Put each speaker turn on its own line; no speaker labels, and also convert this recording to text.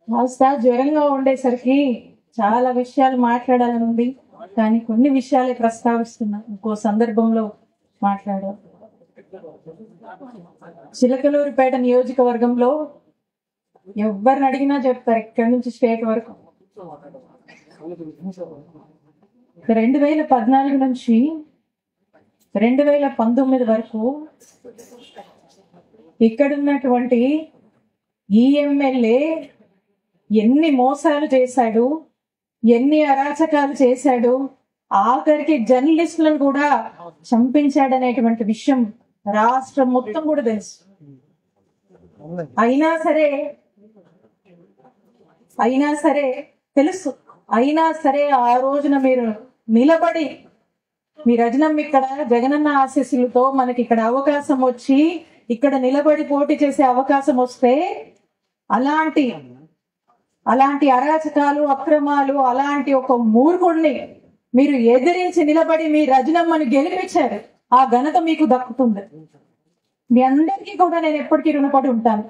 కాస్త జ్వరంగా ఉండేసరికి చాలా విషయాలు మాట్లాడాలని ఉంది, కానీ కొన్ని విషయాలే ప్రస్తావిస్తున్నా, ఇంకో సందర్భంలో మాట్లాడాం. చిలకలూరిపేట నియోజకవర్గంలో ఎవరిని అడిగినా చెప్తారు, ఇక్కడి నుంచి స్టేట్ వరకు 2014 నుంచి 2019 వరకు ఇక్కడున్నటువంటి ఈ ఎమ్మెల్యే ఎన్ని మోసాలు చేశాడు, ఎన్ని అరాచకాలు చేశాడు, ఆఖరికి జర్నలిస్టులను కూడా చంపించాడనేటువంటి విషయం రాష్ట్రం మొత్తం కూడా తెలుసు. అయినా సరే ఆ రోజున మీరు నిలబడి మీ రజనమ్మ ఇక్కడ జగనన్న ఆశీస్సులతో మనకి ఇక్కడ అవకాశం వచ్చి ఇక్కడ నిలబడి పోటీ చేసే అవకాశం వస్తే అలాంటి అరాచకాలు, అక్రమాలు, అలాంటి ఒక మూర్ఖుడిని మీరు ఎదిరించి నిలబడి మీ రజనమ్మని గెలిపించారు. ఆ ఘనత మీకు దక్కుతుంది. మీ అందరికీ కూడా నేను ఎప్పటికీ రుణపడి ఉంటాను.